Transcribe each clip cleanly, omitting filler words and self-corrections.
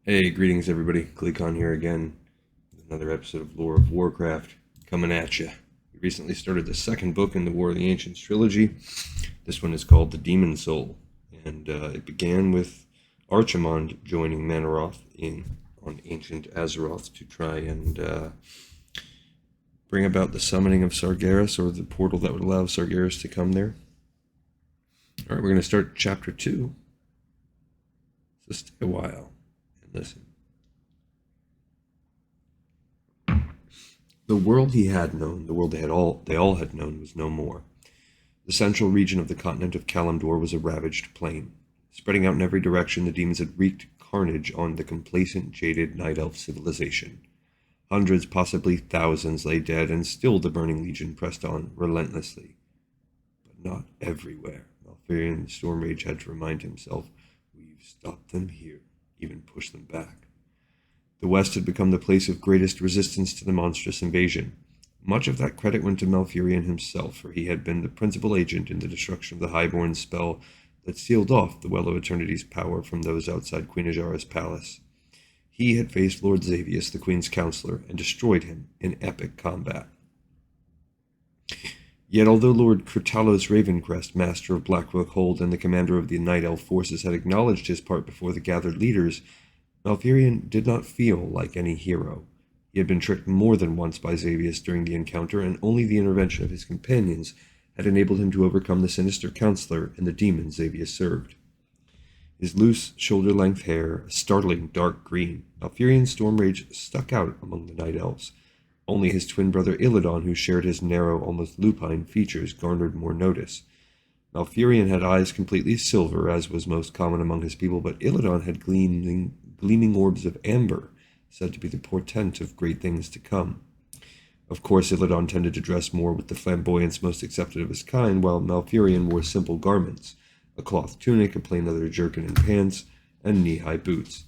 Hey, greetings everybody. Gleekon here again with another episode of Lore of Warcraft coming at you. We recently started the second book in the War of the Ancients trilogy. This one is called The Demon Soul, and it began with Archimonde joining Manaroth on ancient Azeroth to try and bring about the summoning of Sargeras, or the portal that would allow Sargeras to come there. All right, we're going to start chapter 2. So stay a while and listen. The world he had known, the world they all had known, was no more. The central region of the continent of Kalimdor was a ravaged plain. Spreading out in every direction, the demons had wreaked carnage on the complacent, jaded Night Elf civilization. Hundreds, possibly thousands, lay dead, and still the Burning Legion pressed on relentlessly. But not everywhere. Malfurion Stormrage had to remind himself, we've stopped them here, even pushed them back. The West had become the place of greatest resistance to the monstrous invasion. Much of that credit went to Malfurion himself, for he had been the principal agent in the destruction of the Highborn spell that sealed off the Well of Eternity's power from those outside Queen Ajara's palace. He had faced Lord Xavius, the Queen's counselor, and destroyed him in epic combat. Yet although Lord Kurtalos Ravencrest, master of Blackrook Hold and the commander of the Night Elf forces, had acknowledged his part before the gathered leaders, Malfurion did not feel like any hero. He had been tricked more than once by Xavius during the encounter, and only the intervention of his companions had enabled him to overcome the sinister counselor and the demons Xavius served. His loose, shoulder-length hair, a startling dark green, Malfurion Stormrage stuck out among the Night Elves. Only his twin brother Illidan, who shared his narrow, almost lupine features, garnered more notice. Malfurion had eyes completely silver, as was most common among his people, but Illidan had gleaming orbs of amber, said to be the portent of great things to come. Of course, Illidan tended to dress more with the flamboyance most accepted of his kind, while Malfurion wore simple garments, a cloth tunic, a plain leather jerkin and pants, and knee-high boots.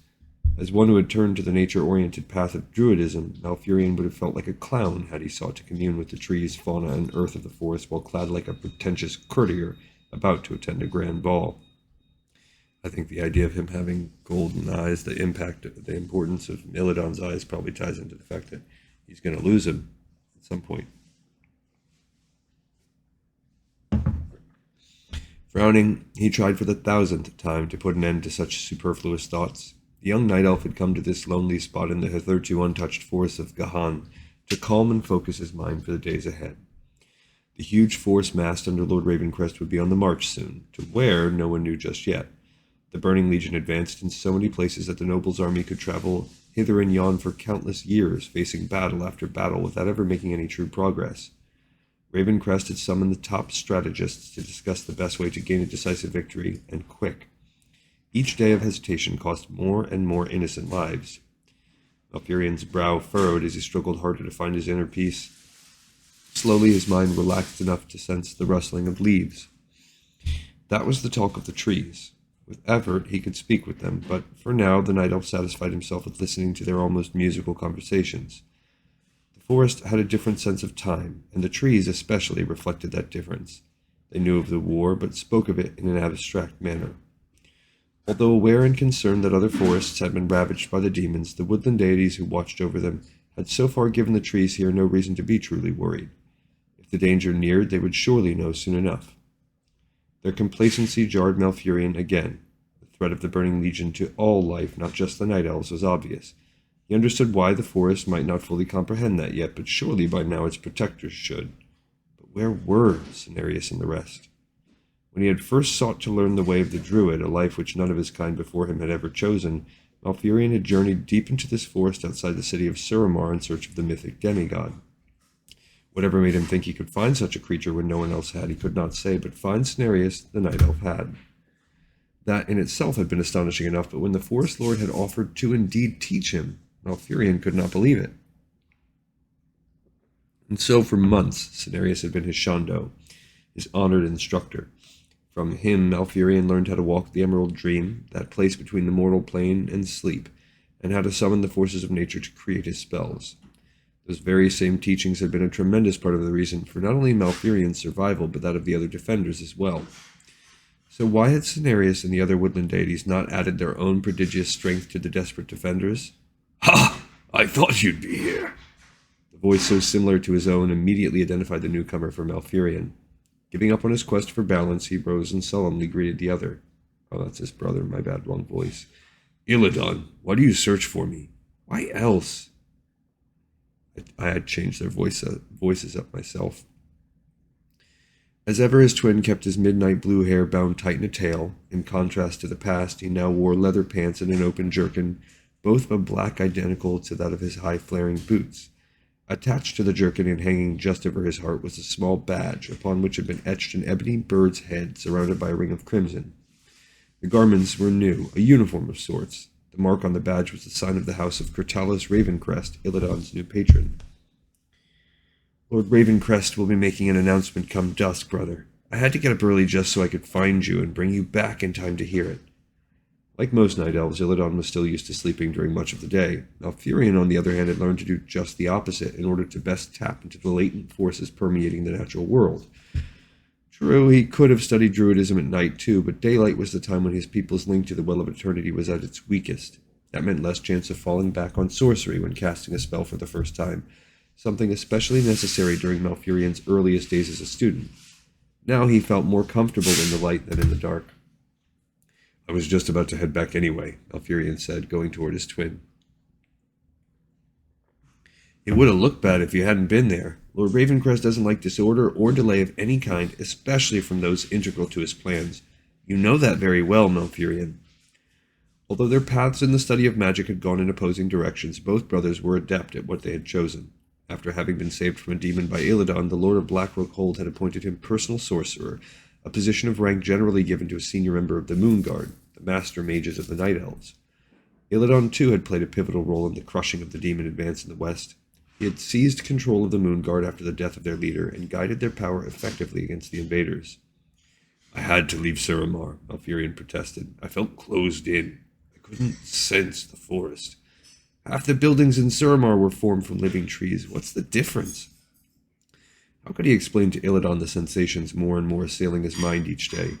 As one who had turned to the nature-oriented path of druidism, Malfurion would have felt like a clown had he sought to commune with the trees, fauna, and earth of the forest while clad like a pretentious courtier about to attend a grand ball. I think the idea of him having golden eyes, the importance of Illidan's eyes probably ties into the fact that he's going to lose him at some point. Frowning, he tried for the 1,000th time to put an end to such superfluous thoughts. The young night elf had come to this lonely spot in the hitherto untouched forest of Gahan to calm and focus his mind for the days ahead. The huge force massed under Lord Ravencrest would be on the march soon, to where no one knew just yet. The Burning Legion advanced in so many places that the noble's army could travel hither and yon for countless years, facing battle after battle without ever making any true progress. Ravencrest had summoned the top strategists to discuss the best way to gain a decisive victory, and quick. Each day of hesitation cost more and more innocent lives. Malfurion's brow furrowed as he struggled harder to find his inner peace. Slowly his mind relaxed enough to sense the rustling of leaves. That was the talk of the trees. With effort, he could speak with them, but for now the Night Elf satisfied himself with listening to their almost musical conversations. The forest had a different sense of time, and the trees especially reflected that difference. They knew of the war, but spoke of it in an abstract manner. Although aware and concerned that other forests had been ravaged by the demons, the woodland deities who watched over them had so far given the trees here no reason to be truly worried. If the danger neared, they would surely know soon enough. Their complacency jarred Malfurion again. The threat of the Burning Legion to all life, not just the Night Elves, was obvious. He understood why the forest might not fully comprehend that yet, but surely by now its protectors should. But where were Cenarius and the rest? When he had first sought to learn the way of the Druid, a life which none of his kind before him had ever chosen, Malfurion had journeyed deep into this forest outside the city of Suramar in search of the mythic demigod. Whatever made him think he could find such a creature when no one else had, he could not say, but find Cenarius the Night Elf had. That in itself had been astonishing enough, but when the Forest Lord had offered to indeed teach him, Malfurion could not believe it. And so for months, Cenarius had been his Shondo, his honored instructor. From him, Malfurion learned how to walk the Emerald Dream, that place between the mortal plane and sleep, and how to summon the forces of nature to create his spells. Those very same teachings had been a tremendous part of the reason for not only Malfurion's survival, but that of the other defenders as well. So why had Cenarius and the other woodland deities not added their own prodigious strength to the desperate defenders? Ha! I thought you'd be here. The voice so similar to his own immediately identified the newcomer for Malfurion. Giving up on his quest for balance, he rose and solemnly greeted the other. Oh, that's his brother, my bad, wrong voice. Illidan, why do you search for me? Why else? I had changed their voices up myself. As ever, his twin kept his midnight blue hair bound tight in a tail. In contrast to the past, he now wore leather pants and an open jerkin, both of a black identical to that of his high flaring boots. Attached to the jerkin and hanging just over his heart was a small badge, upon which had been etched an ebony bird's head surrounded by a ring of crimson. The garments were new, a uniform of sorts. The mark on the badge was the sign of the house of Curtalis Ravencrest, Illidan's new patron. Lord Ravencrest will be making an announcement come dusk, brother. I had to get up early just so I could find you and bring you back in time to hear it. Like most night elves, Illidan was still used to sleeping during much of the day. Malfurion, on the other hand, had learned to do just the opposite in order to best tap into the latent forces permeating the natural world. True, he could have studied druidism at night too, but daylight was the time when his people's link to the Well of Eternity was at its weakest. That meant less chance of falling back on sorcery when casting a spell for the first time, something especially necessary during Malfurion's earliest days as a student. Now he felt more comfortable in the light than in the dark. I was just about to head back anyway, Malfurion said, going toward his twin. It would have looked bad if you hadn't been there. Lord Ravencrest doesn't like disorder or delay of any kind, especially from those integral to his plans. You know that very well, Malfurion. Although their paths in the study of magic had gone in opposing directions, both brothers were adept at what they had chosen. After having been saved from a demon by Illidan, the Lord of Blackrock had appointed him personal sorcerer, a position of rank generally given to a senior member of the Moon Guard, the master mages of the Night Elves. Illidan, too, had played a pivotal role in the crushing of the demon advance in the west. He had seized control of the Moon Guard after the death of their leader and guided their power effectively against the invaders. I had to leave Suramar, Malfurion protested. I felt closed in. I couldn't sense the forest. Half the buildings in Suramar were formed from living trees. What's the difference? How could he explain to Illidan the sensations more and more assailing his mind each day?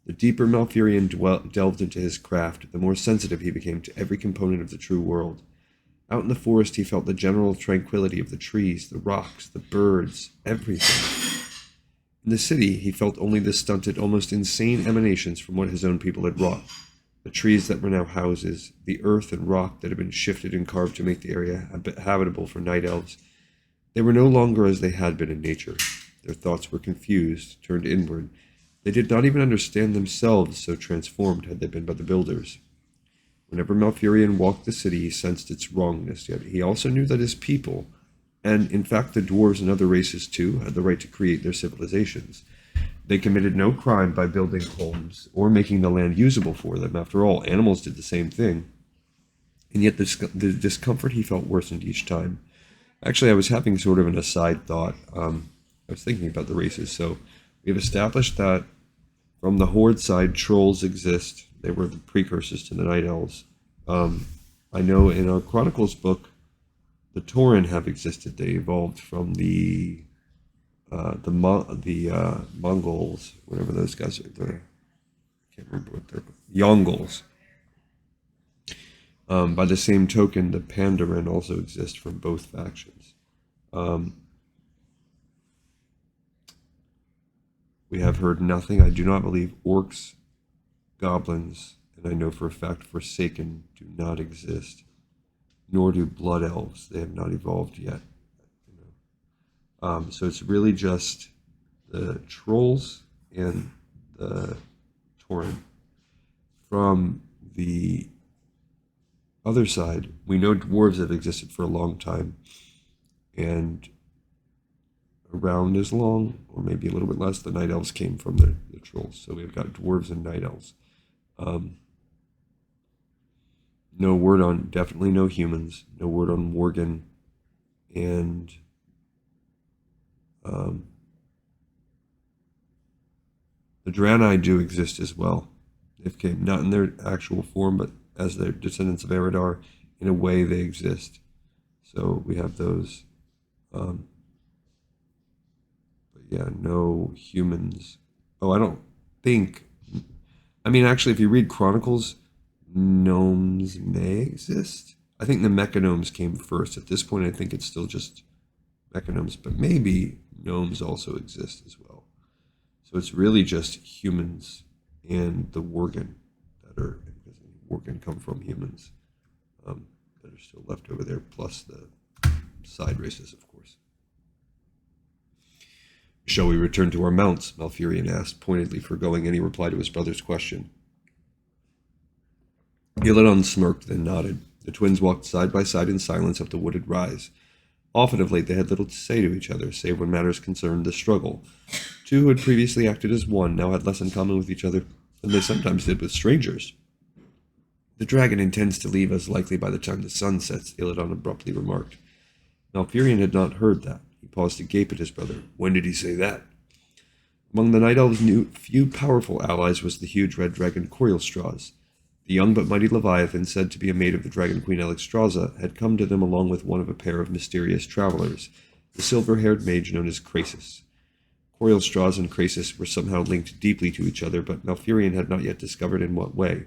The deeper Malfurion delved into his craft, the more sensitive he became to every component of the true world. Out in the forest, he felt the general tranquility of the trees, the rocks, the birds, everything. In the city, he felt only the stunted, almost insane emanations from what his own people had wrought. The trees that were now houses, the earth and rock that had been shifted and carved to make the area habitable for night elves. They were no longer as they had been in nature. Their thoughts were confused, turned inward. They did not even understand themselves, so transformed had they been by the builders. Whenever Malfurion walked the city, he sensed its wrongness, yet he also knew that his people, and in fact the dwarves and other races too, had the right to create their civilizations. They committed no crime by building homes or making the land usable for them. After all, animals did the same thing. And yet the discomfort he felt worsened each time. Actually, I was having sort of an aside thought. I was thinking about the races. So we've established that from the Horde side, trolls exist. They were the precursors to the Night Elves. I know in our Chronicles book, the Tauren have existed. They evolved from the Mongols, whatever those guys are. I can't remember what they're called. Yongols. By the same token, the Pandaren also exist from both factions. We have heard nothing. I do not believe orcs, goblins, and I know for a fact Forsaken do not exist, nor do blood elves. They have not evolved yet. So it's really just the trolls and the Tauren. From the other side, we know dwarves have existed for a long time, and around as long, or maybe a little bit less, the night elves came from the trolls. So we've got dwarves and night elves. No word on, definitely no humans, no word on Worgen, and the Draenei do exist as well. They came not in their actual form, but as their descendants of Eredar. In a way, they exist. So we have those. But yeah, no humans. Oh, I don't think I mean, actually, if you read Chronicles, gnomes may exist. I think the mechagnomes came first. At this point, I think it's still just mechagnomes, but maybe gnomes also exist as well. So it's really just humans and the Worgen that are, because Worgen come from humans that are still left over there, plus the side races, of course. Shall we return to our mounts? Malfurion asked, pointedly foregoing any reply to his brother's question. Illidan smirked, then nodded. The twins walked side by side in silence up the wooded rise. Often of late they had little to say to each other, save when matters concerned the struggle. Two who had previously acted as one now had less in common with each other than they sometimes did with strangers. The dragon intends to leave us likely by the time the sun sets, Illidan abruptly remarked. Malfurion had not heard that. He paused to gape at his brother. When did he say that? Among the Night Elves' few powerful allies was the huge red dragon Corielstrasz. The young but mighty Leviathan, said to be a mate of the Dragon Queen Alexstrasza, had come to them along with one of a pair of mysterious travelers, the silver-haired mage known as Krasis. Corielstrasz and Krasis were somehow linked deeply to each other, but Malfurion had not yet discovered in what way.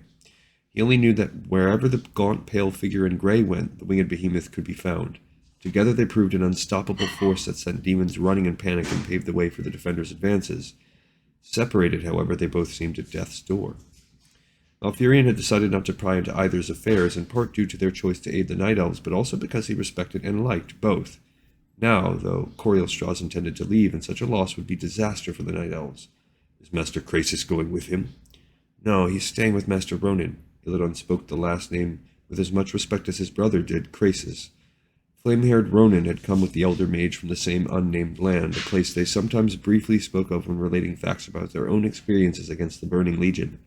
He only knew that wherever the gaunt, pale figure in grey went, the winged behemoth could be found. Together they proved an unstoppable force that sent demons running in panic and paved the way for the defenders' advances. Separated, however, they both seemed at death's door. Malfurion had decided not to pry into either's affairs, in part due to their choice to aid the Night Elves, but also because he respected and liked both. Now, though, Corielstrasz intended to leave, and such a loss would be disaster for the Night Elves. Is Master Krasis going with him? No, he's staying with Master Ronan. Illidan spoke the last name with as much respect as his brother did, Krasis. Flame-haired Ronan had come with the elder mage from the same unnamed land, a place they sometimes briefly spoke of when relating facts about their own experiences against the Burning Legion.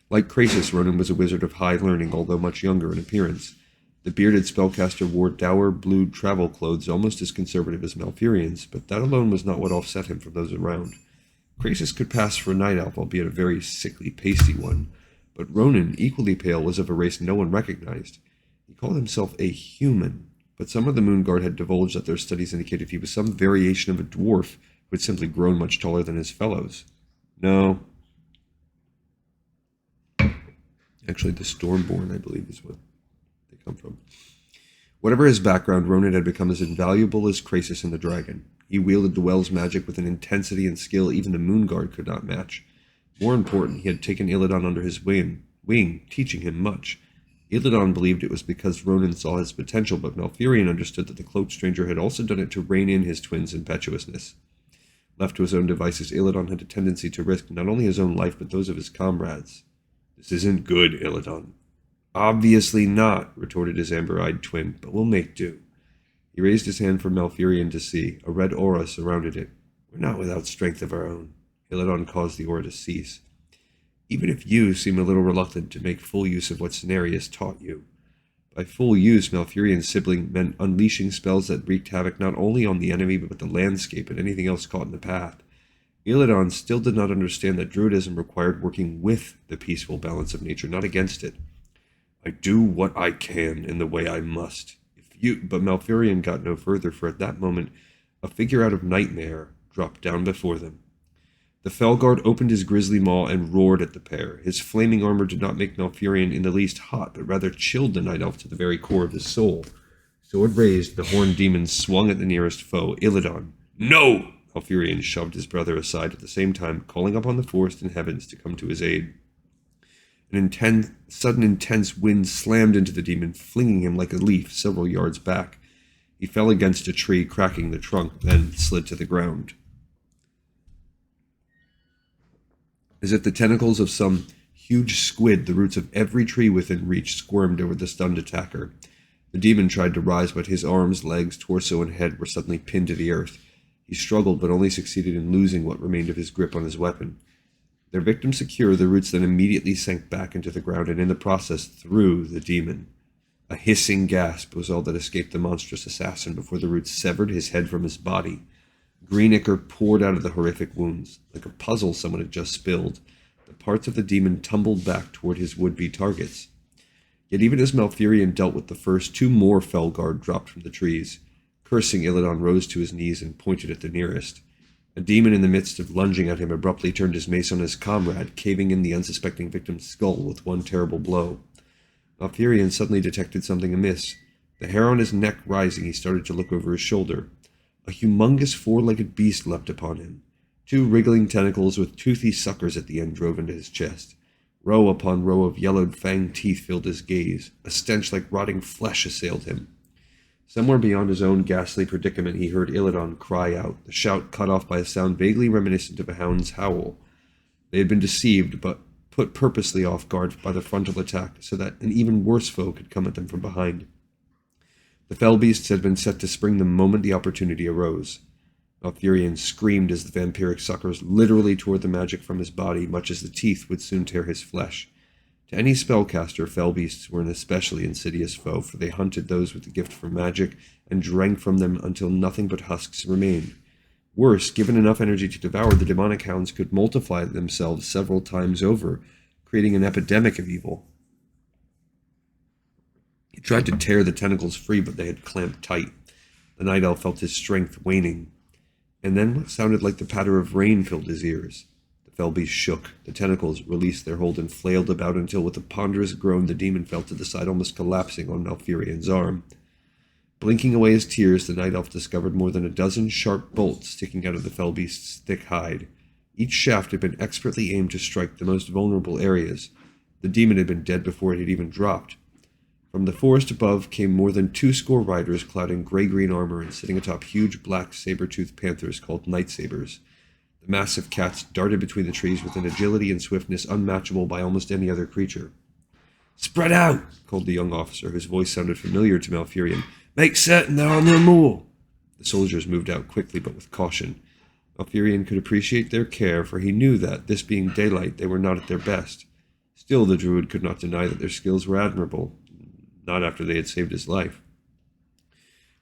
Like Krasis, Ronan was a wizard of high learning, although much younger in appearance. The bearded spellcaster wore dour blue travel clothes almost as conservative as Malfurion's, but that alone was not what offset him from those around. Krasis could pass for a night elf, albeit a very sickly, pasty one, but Ronan, equally pale, was of a race no one recognized. He called himself a human, but some of the Moonguard had divulged that their studies indicated he was some variation of a dwarf who had simply grown much taller than his fellows. No. Actually, the Stormborn, I believe, is what they come from. Whatever his background, Ronan had become as invaluable as Krasis and the dragon. He wielded the Well's magic with an intensity and skill even the Moonguard could not match. More important, he had taken Illidan under his wing, teaching him much. Illidan believed it was because Ronan saw his potential, but Malfurion understood that the cloaked stranger had also done it to rein in his twin's impetuousness. Left to his own devices, Illidan had a tendency to risk not only his own life, but those of his comrades. This isn't good, Illidan. Obviously not, retorted his amber-eyed twin, but we'll make do. He raised his hand for Malfurion to see. A red aura surrounded it. We're not without strength of our own. Illidan caused the aura to cease. Even if you seem a little reluctant to make full use of what Cenarius taught you. By full use, Malfurion's sibling meant unleashing spells that wreaked havoc not only on the enemy, but the landscape and anything else caught in the path. Illidan still did not understand that Druidism required working with the peaceful balance of nature, not against it. I do what I can in the way I must. But Malfurion got no further, for at that moment, a figure out of nightmare dropped down before them. The Felguard opened his grisly maw and roared at the pair. His flaming armor did not make Malfurion in the least hot, but rather chilled the night elf to the very core of his soul. Sword raised, the horned demon swung at the nearest foe, Illidan. No! Malfurion shoved his brother aside at the same time, calling upon the forest and heavens to come to his aid. An sudden intense wind slammed into the demon, flinging him like a leaf several yards back. He fell against a tree, cracking the trunk, then slid to the ground. As if the tentacles of some huge squid, the roots of every tree within reach squirmed over the stunned attacker. The demon tried to rise, but his arms, legs, torso, and head were suddenly pinned to the earth. He struggled, but only succeeded in losing what remained of his grip on his weapon. Their victim secure, the roots then immediately sank back into the ground, and in the process threw the demon. A hissing gasp was all that escaped the monstrous assassin before the roots severed his head from his body. Green ichor poured out of the horrific wounds. Like a puzzle someone had just spilled, the parts of the demon tumbled back toward his would-be targets. Yet even as Malfurion dealt with the first, two more Felguard dropped from the trees. Cursing, Illidan rose to his knees and pointed at the nearest. A demon in the midst of lunging at him abruptly turned his mace on his comrade, caving in the unsuspecting victim's skull with one terrible blow. Malfurion suddenly detected something amiss. The hair on his neck rising, he started to look over his shoulder. A humongous four-legged beast leapt upon him. Two wriggling tentacles with toothy suckers at the end drove into his chest. Row upon row of yellowed fanged teeth filled his gaze. A stench like rotting flesh assailed him. Somewhere beyond his own ghastly predicament he heard Illidan cry out, the shout cut off by a sound vaguely reminiscent of a hound's howl. They had been deceived, but put purposely off guard by the frontal attack, so that an even worse foe could come at them from behind. The fell beasts had been set to spring the moment the opportunity arose. Malfurion screamed as the vampiric suckers literally tore the magic from his body, much as the teeth would soon tear his flesh. To any spellcaster, fell beasts were an especially insidious foe, for they hunted those with the gift for magic and drank from them until nothing but husks remained. Worse, given enough energy to devour, the demonic hounds could multiply themselves several times over, creating an epidemic of evil. He tried to tear the tentacles free, but they had clamped tight. The night elf felt his strength waning. And then what sounded like the patter of rain filled his ears. The fell beast shook. The tentacles released their hold and flailed about until, with a ponderous groan, the demon fell to the side, almost collapsing on Malfurion's arm. Blinking away his tears, the night elf discovered more than a dozen sharp bolts sticking out of the fell beast's thick hide. Each shaft had been expertly aimed to strike the most vulnerable areas. The demon had been dead before it had even dropped. From the forest above came more than 20 riders clad in gray-green armor and sitting atop huge black saber-toothed panthers called night sabers. The massive cats darted between the trees with an agility and swiftness unmatchable by almost any other creature. "Spread out!" called the young officer, whose voice sounded familiar to Malfurion. "Make certain there are no more!" The soldiers moved out quickly but with caution. Malfurion could appreciate their care, for he knew that, this being daylight, they were not at their best. Still, the druid could not deny that their skills were admirable. Not after they had saved his life.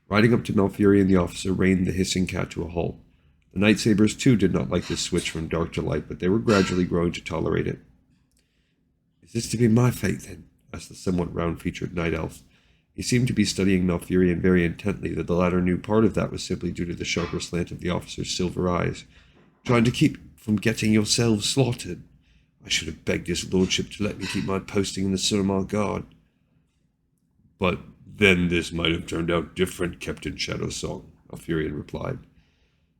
Riding up to Malfurion, the officer reined the hissing cat to a halt. The night sabers too did not like this switch from dark to light, but they were gradually growing to tolerate it. "Is this to be my fate, then?" asked the somewhat round-featured night elf. He seemed to be studying Malfurion very intently, though the latter knew part of that was simply due to the sharper slant of the officer's silver eyes. "Trying to keep from getting yourselves slaughtered. I should have begged his lordship to let me keep my posting in the Suramar Guard." "But then this might have turned out different, Captain Shadowsong," Malfurion replied.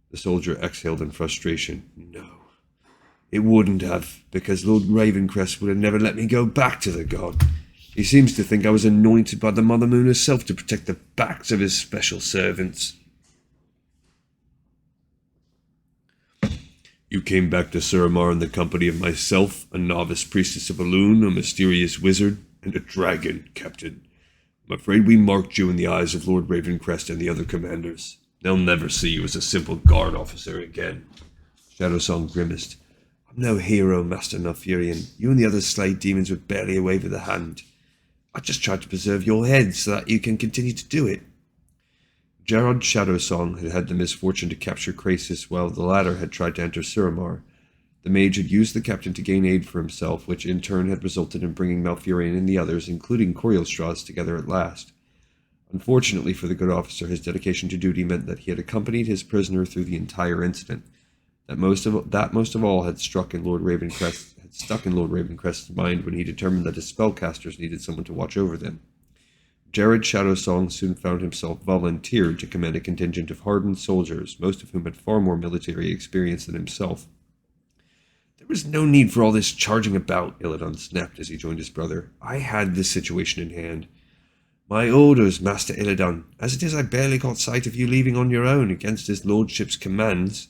The soldier exhaled in frustration. "No, it wouldn't have, because Lord Ravencrest would have never let me go back to the god. He seems to think I was anointed by the Mother Moon herself to protect the backs of his special servants." "You came back to Suramar in the company of myself, a novice priestess of Elune, a mysterious wizard, and a dragon, Captain. I'm afraid we marked you in the eyes of Lord Ravencrest and the other commanders. They'll never see you as a simple guard officer again." Shadowsong grimaced. "I'm no hero, Master Malfurion. You and the others slayed demons with barely a wave of the hand. I just tried to preserve your head so that you can continue to do it." Gerard Shadowsong had had the misfortune to capture Krasis while the latter had tried to enter Suramar. The mage had used the captain to gain aid for himself, which in turn had resulted in bringing Malfurion and the others, including Corielstrass, together at last. Unfortunately for the good officer, his dedication to duty meant that he had accompanied his prisoner through the entire incident. That most of all had stuck in Lord Ravencrest's mind when he determined that his spellcasters needed someone to watch over them. Jared Shadowsong soon found himself volunteered to command a contingent of hardened soldiers, most of whom had far more military experience than himself. "There was no need for all this charging about," Illidan snapped as he joined his brother. "I had this situation in hand." "My orders, Master Illidan. As it is, I barely caught sight of you leaving on your own against his lordship's commands."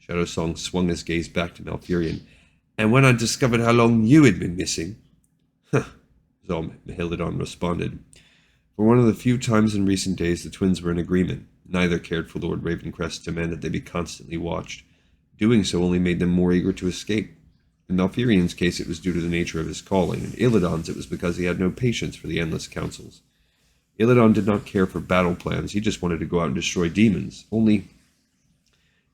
Shadowsong swung his gaze back to Malfurion. "And when I discovered how long you had been missing..." "Huh," Illidan responded. For one of the few times in recent days the twins were in agreement. Neither cared for Lord Ravencrest's demand that they be constantly watched. Doing so only made them more eager to escape. In Malfurion's case, it was due to the nature of his calling. In Illidan's, it was because he had no patience for the endless councils. Illidan did not care for battle plans. He just wanted to go out and destroy demons. Only,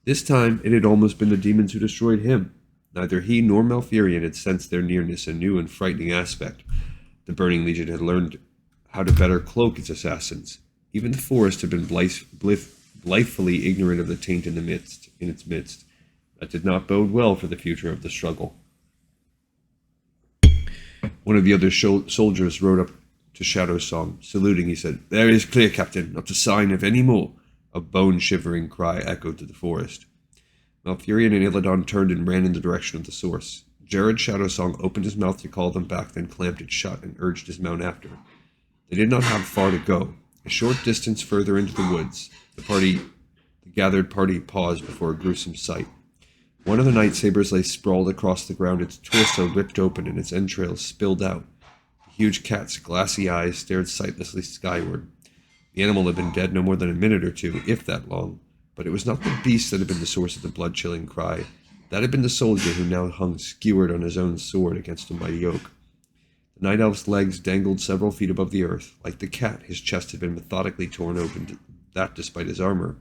this time, it had almost been the demons who destroyed him. Neither he nor Malfurion had sensed their nearness, a new and frightening aspect. The Burning Legion had learned how to better cloak its assassins. Even the forest had been blithely ignorant of the taint in its midst. That did not bode well for the future of the struggle. One of the other soldiers rode up to Shadow Song. Saluting, he said, "There is clear, Captain. Not a sign of any more." A bone-shivering cry echoed through the forest. Malfurion and Illidan turned and ran in the direction of the source. Jared Shadowsong opened his mouth to call them back, then clamped it shut and urged his mount after. They did not have far to go. A short distance further into the woods, the gathered party paused before a gruesome sight. One of the night sabers lay sprawled across the ground, its torso ripped open and its entrails spilled out. The huge cat's glassy eyes stared sightlessly skyward. The animal had been dead no more than a minute or two, if that long, but it was not the beast that had been the source of the blood-chilling cry. That had been the soldier who now hung skewered on his own sword against a mighty oak. The night elf's legs dangled several feet above the earth. Like the cat, his chest had been methodically torn open, that despite his armor.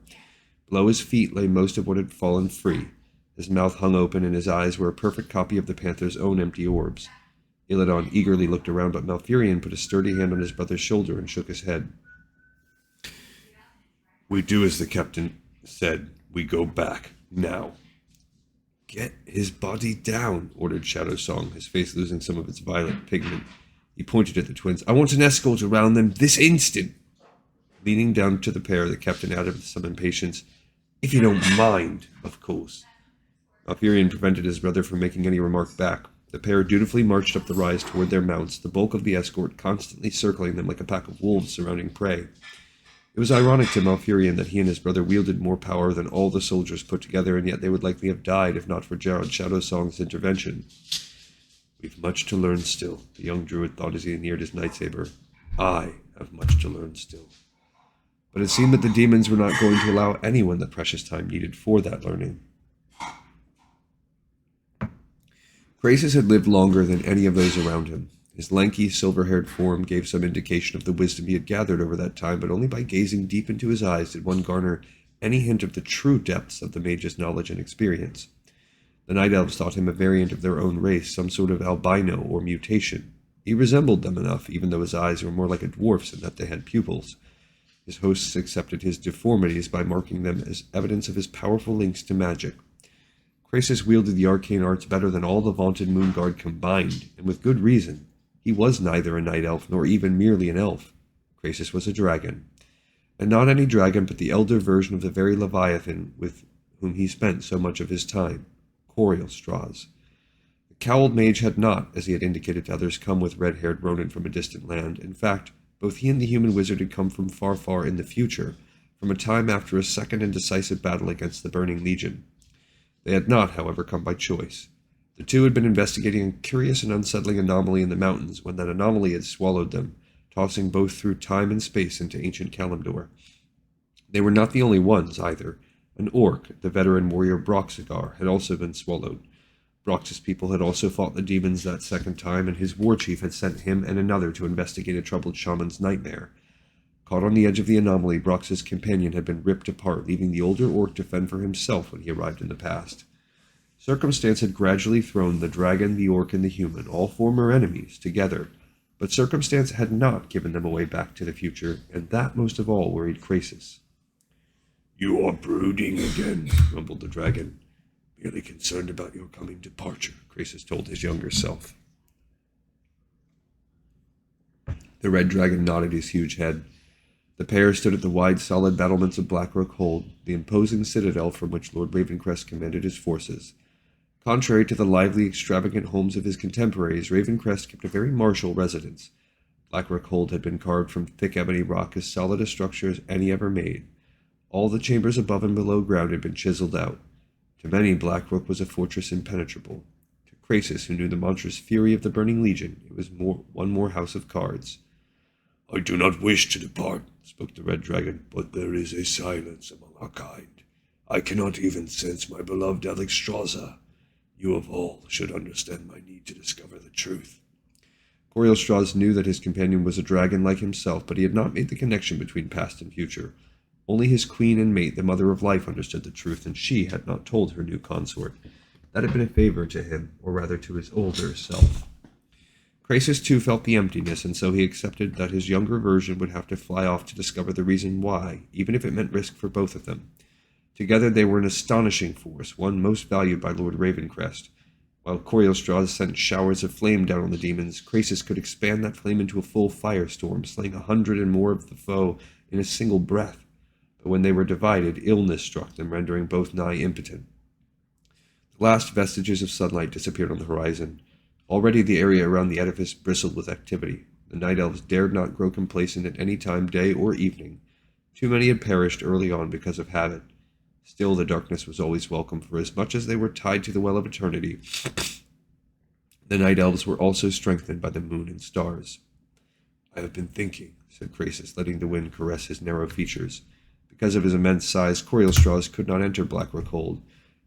Below his feet lay most of what had fallen free. His mouth hung open, and his eyes were a perfect copy of the panther's own empty orbs. Illidan eagerly looked around, but Malfurion put a sturdy hand on his brother's shoulder and shook his head. "We do as the captain said. We go back. Now." "Get his body down," ordered Shadowsong, his face losing some of its violet pigment. He pointed at the twins. "I want an escort around them this instant." Leaning down to the pair, the captain added with some impatience, "If you don't mind, of course." Malfurion prevented his brother from making any remark back. The pair dutifully marched up the rise toward their mounts, the bulk of the escort constantly circling them like a pack of wolves surrounding prey. It was ironic to Malfurion that he and his brother wielded more power than all the soldiers put together, and yet they would likely have died if not for Jared Shadowsong's intervention. "We've much to learn still," the young druid thought as he neared his lightsaber. "I have much to learn still." But it seemed that the demons were not going to allow anyone the precious time needed for that learning. Krasis had lived longer than any of those around him. His lanky, silver-haired form gave some indication of the wisdom he had gathered over that time, but only by gazing deep into his eyes did one garner any hint of the true depths of the mage's knowledge and experience. The Night Elves thought him a variant of their own race, some sort of albino or mutation. He resembled them enough, even though his eyes were more like a dwarf's in that they had pupils. His hosts accepted his deformities by marking them as evidence of his powerful links to magic. Krasis wielded the arcane arts better than all the vaunted Moonguard combined, and with good reason. He was neither a night elf nor even merely an elf. Krasis was a dragon. And not any dragon, but the elder version of the very Leviathan with whom he spent so much of his time, Corielstrasz. The cowled mage had not, as he had indicated to others, come with red-haired Ronin from a distant land. In fact, both he and the human wizard had come from far, far in the future, from a time after a second and decisive battle against the Burning Legion. They had not, however, come by choice. The two had been investigating a curious and unsettling anomaly in the mountains when that anomaly had swallowed them, tossing both through time and space into ancient Kalimdor. They were not the only ones, either. An orc, the veteran warrior Broxigar, had also been swallowed. Brox's people had also fought the demons that second time, and his war chief had sent him and another to investigate a troubled shaman's nightmare. Caught on the edge of the anomaly, Brox's companion had been ripped apart, leaving the older orc to fend for himself when he arrived in the past. Circumstance had gradually thrown the dragon, the orc, and the human, all former enemies, together, but circumstance had not given them a way back to the future, and that most of all worried Krasis. "You are brooding again," rumbled the dragon. "Merely concerned about your coming departure," Krasis told his younger self. The red dragon nodded his huge head. The pair stood at the wide, solid battlements of Blackrock Hold, the imposing citadel from which Lord Ravencrest commanded his forces. Contrary to the lively, extravagant homes of his contemporaries, Ravencrest kept a very martial residence. Blackrock Hold had been carved from thick ebony rock, as solid a structure as any ever made. All the chambers above and below ground had been chiseled out. To many, Blackrock was a fortress impenetrable. To Krasis, who knew the monstrous fury of the Burning Legion, it was one more house of cards. "I do not wish to depart," spoke the red dragon, "but there is a silence among our kind. I cannot even sense my beloved Alexstrasza. You of all should understand my need to discover the truth." Corielstrasz knew that his companion was a dragon like himself, but he had not made the connection between past and future. Only his queen and mate, the Mother of Life, understood the truth, and she had not told her new consort. That had been a favor to him, or rather to his older self. Krasis too felt the emptiness, and so he accepted that his younger version would have to fly off to discover the reason why, even if it meant risk for both of them. Together they were an astonishing force, one most valued by Lord Ravencrest. While Coriolstraws sent showers of flame down on the demons, Crasus could expand that flame into a full firestorm, slaying 100 and more of the foe in a single breath. But when they were divided, illness struck them, rendering both nigh impotent. The last vestiges of sunlight disappeared on the horizon. Already the area around the edifice bristled with activity. The night elves dared not grow complacent at any time, day or evening. Too many had perished early on because of habit. Still, the darkness was always welcome, for as much as they were tied to the Well of Eternity, the night elves were also strengthened by the moon and stars. "I have been thinking," said Crasus, letting the wind caress his narrow features. Because of his immense size, Coriolstraws could not enter Blackrock Hold.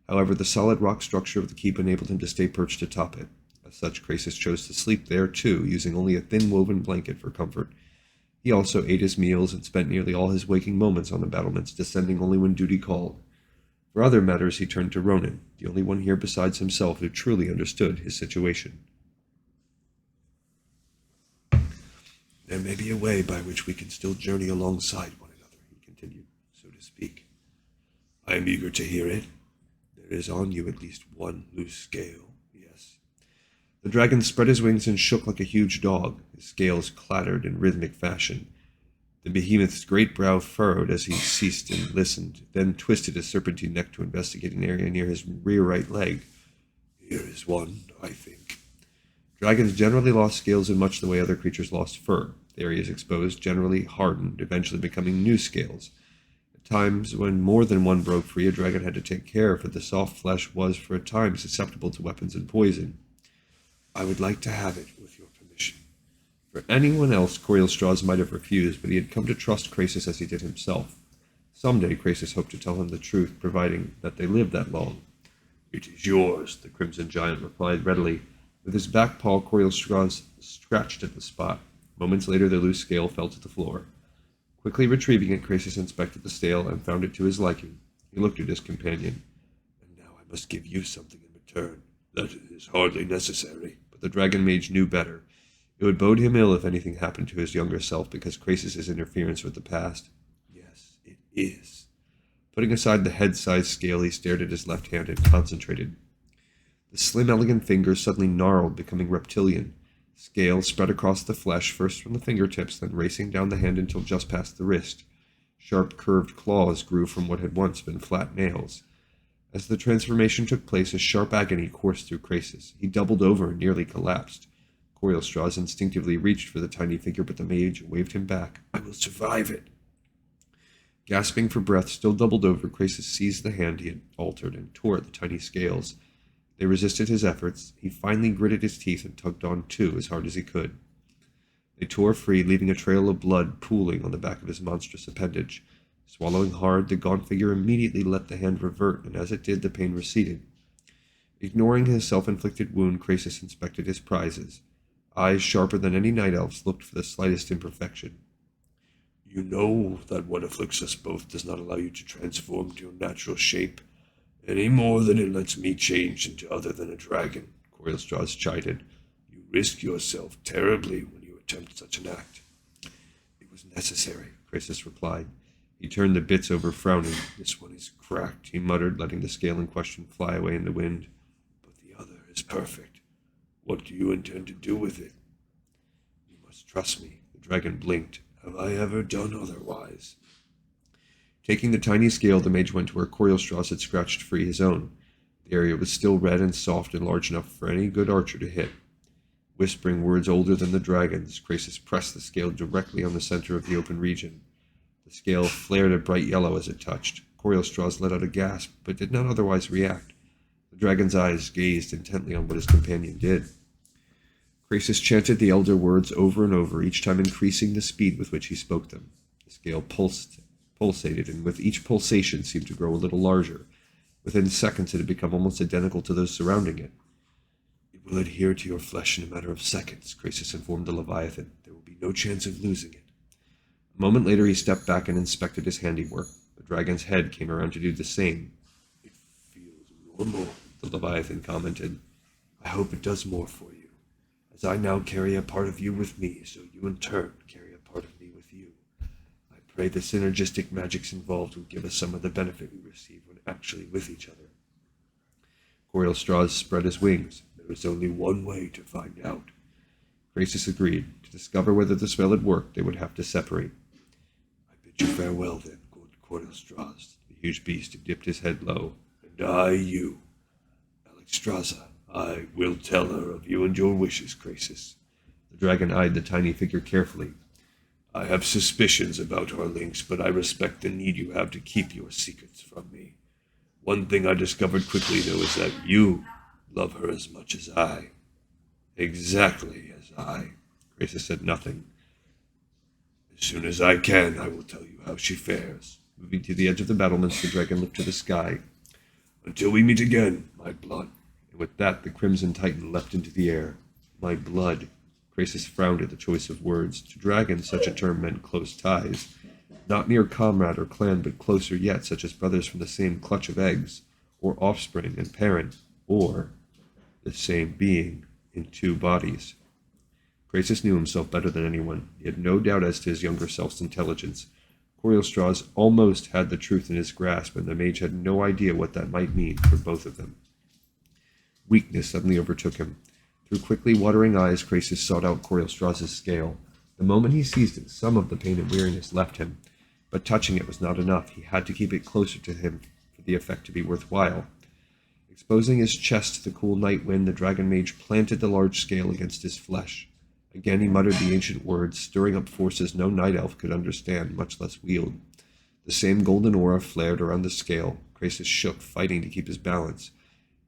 However, the solid rock structure of the keep enabled him to stay perched atop it. As such, Crasus chose to sleep there, too, using only a thin woven blanket for comfort. He also ate his meals and spent nearly all his waking moments on the battlements, descending only when duty called. For other matters he turned to Ronan, the only one here besides himself who truly understood his situation. "There may be a way by which we can still journey alongside one another," he continued, "so to speak. I am eager to hear it. There is on you at least one loose scale, yes." The dragon spread his wings and shook like a huge dog. His scales clattered in rhythmic fashion. The behemoth's great brow furrowed as he ceased and listened, then twisted his serpentine neck to investigate an area near his rear right leg. "Here is one, I think." Dragons generally lost scales in much the way other creatures lost fur. The areas exposed generally hardened, eventually becoming new scales. At times, when more than one broke free, a dragon had to take care, for the soft flesh was for a time susceptible to weapons and poison. "I would like to have it, with your permission." For anyone else, Coriolstraws might have refused, but he had come to trust Crasus as he did himself. Someday, Crasus hoped to tell him the truth, providing that they lived that long. "It is yours," the Crimson Giant replied readily. With his back paw, Coriolstraws scratched at the spot. Moments later, the loose scale fell to the floor. Quickly retrieving it, Crasus inspected the scale and found it to his liking. He looked at his companion. "And now I must give you something in return." "That is hardly necessary." But the dragon mage knew better. It would bode him ill if anything happened to his younger self because Crasus's interference with the past. "Yes, it is." Putting aside the head-sized scale, he stared at his left hand and concentrated. The slim, elegant fingers suddenly gnarled, becoming reptilian. Scales spread across the flesh, first from the fingertips, then racing down the hand until just past the wrist. Sharp, curved claws grew from what had once been flat nails. As the transformation took place, a sharp agony coursed through Crasus. He doubled over and nearly collapsed. Coriolstraws instinctively reached for the tiny figure, but the mage waved him back. "I will survive it." Gasping for breath, still doubled over, Crasus seized the hand he had altered and tore at the tiny scales. They resisted his efforts. He finally gritted his teeth and tugged on too, as hard as he could. They tore free, leaving a trail of blood pooling on the back of his monstrous appendage. Swallowing hard, the gaunt figure immediately let the hand revert, and as it did, the pain receded. Ignoring his self-inflicted wound, Crasus inspected his prizes. Eyes sharper than any night elf's looked for the slightest imperfection. "You know that what afflicts us both does not allow you to transform to your natural shape, any more than it lets me change into other than a dragon," Coriolstraws chided. "You risk yourself terribly when you attempt such an act." "It was necessary," Crasus replied. He turned the bits over, frowning. "This one is cracked," he muttered, letting the scale in question fly away in the wind. "But the other is perfect. What do you intend to do with it?" "You must trust me." The dragon blinked. "Have I ever done otherwise?" Taking the tiny scale, the mage went to where Coriolstraws had scratched free his own. The area was still red and soft and large enough for any good archer to hit. Whispering words older than the dragon's, Crasus pressed the scale directly on the center of the open region. The scale flared a bright yellow as it touched. Coriolstraws let out a gasp, but did not otherwise react. The dragon's eyes gazed intently on what his companion did. Crasus chanted the elder words over and over, each time increasing the speed with which he spoke them. The scale pulsated, and with each pulsation seemed to grow a little larger. Within seconds it had become almost identical to those surrounding it. "It will adhere to your flesh in a matter of seconds," Crasus informed the Leviathan. "There will be no chance of losing it." A moment later he stepped back and inspected his handiwork. The dragon's head came around to do the same. "It feels normal," the Leviathan commented. "I hope it does more for you. As I now carry a part of you with me, so you in turn carry a part of me with you. I pray the synergistic magics involved will give us some of the benefit we receive when actually with each other. Corielstrasz spread his wings. There is only one way to find out. Graces agreed. To discover whether the spell had worked, they would have to separate. I bid you farewell, then, good Corielstrasz, the huge beast had dipped his head low. And I, you. Alexstrasza, I will tell her of you and your wishes, Graces. The dragon eyed the tiny figure carefully. I have suspicions about our links, but I respect the need you have to keep your secrets from me. One thing I discovered quickly, though, is that you love her as much as I. Exactly as I. Graces said nothing. As soon as I can, I will tell you how she fares. Moving to the edge of the battlements, the dragon looked to the sky. Until we meet again, my blood. And with that, the Crimson Titan leapt into the air. My blood. Graces frowned at the choice of words. To dragons, such a term meant close ties. Not mere comrade or clan, but closer yet, such as brothers from the same clutch of eggs, or offspring and parent, or the same being in two bodies. Graces knew himself better than anyone. He had no doubt as to his younger self's intelligence. Corielstrasz almost had the truth in his grasp, and the mage had no idea what that might mean for both of them. Weakness suddenly overtook him. Through quickly watering eyes, Graces sought out Corielstrasz's scale. The moment he seized it, some of the pain and weariness left him. But touching it was not enough. He had to keep it closer to him for the effect to be worthwhile. Exposing his chest to the cool night wind, the dragon mage planted the large scale against his flesh. Again he muttered the ancient words, stirring up forces no night elf could understand, much less wield. The same golden aura flared around the scale. Graces shook, fighting to keep his balance.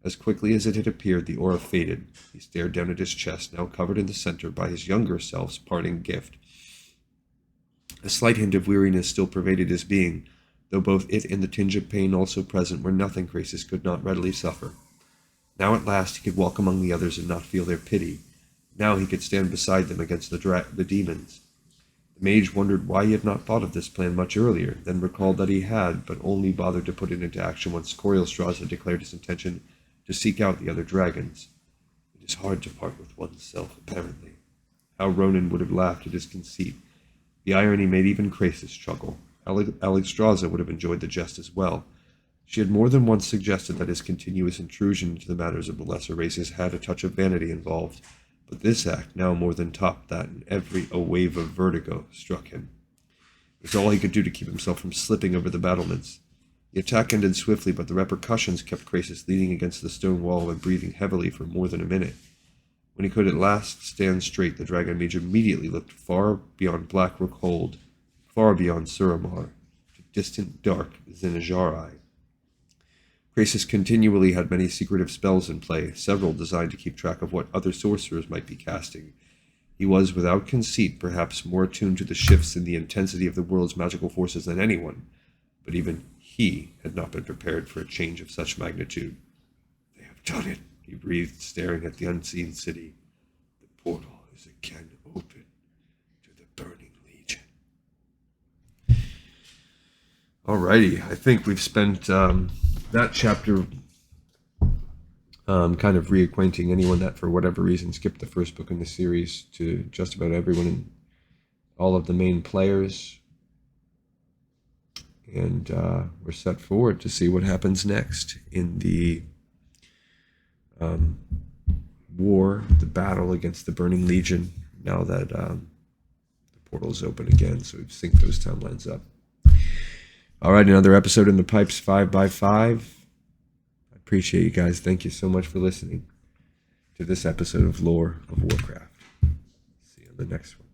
As quickly as it had appeared, the aura faded. He stared down at his chest, now covered in the center by his younger self's parting gift. A slight hint of weariness still pervaded his being, though both it and the tinge of pain also present were nothing Graces could not readily suffer. Now at last he could walk among the others and not feel their pity. Now he could stand beside them against the demons. The mage wondered why he had not thought of this plan much earlier, then recalled that he had, but only bothered to put it into action once Corielstrasz had declared his intention to seek out the other dragons. It is hard to part with oneself, apparently. How Ronan would have laughed at his conceit. The irony made even Graces chuckle. Alexstrasza would have enjoyed the jest as well. She had more than once suggested that his continuous intrusion into the matters of the lesser races had a touch of vanity involved, but this act now more than topped that, and a wave of vertigo struck him. It was all he could do to keep himself from slipping over the battlements. The attack ended swiftly, but the repercussions kept Graces leaning against the stone wall and breathing heavily for more than a minute. When he could at last stand straight, the dragon mage immediately looked far beyond Blackrook Hold, far beyond Suramar, to distant dark Zinajari. Graces continually had many secretive spells in play, several designed to keep track of what other sorcerers might be casting. He was, without conceit, perhaps more attuned to the shifts in the intensity of the world's magical forces than anyone, but even he had not been prepared for a change of such magnitude. They have done it, he breathed, staring at the unseen city. The portal is again open to the Burning Legion. Alrighty, I think we've spent that chapter kind of reacquainting anyone that for whatever reason skipped the first book in the series to just about everyone and all of the main players. And we're set forward to see what happens next in the war, the battle against the Burning Legion, now that the portal is open again, so we sync those timelines up. All right, another episode in the pipes, 5x5. I appreciate you guys. Thank you so much for listening to this episode of Lore of Warcraft. See you on the next one.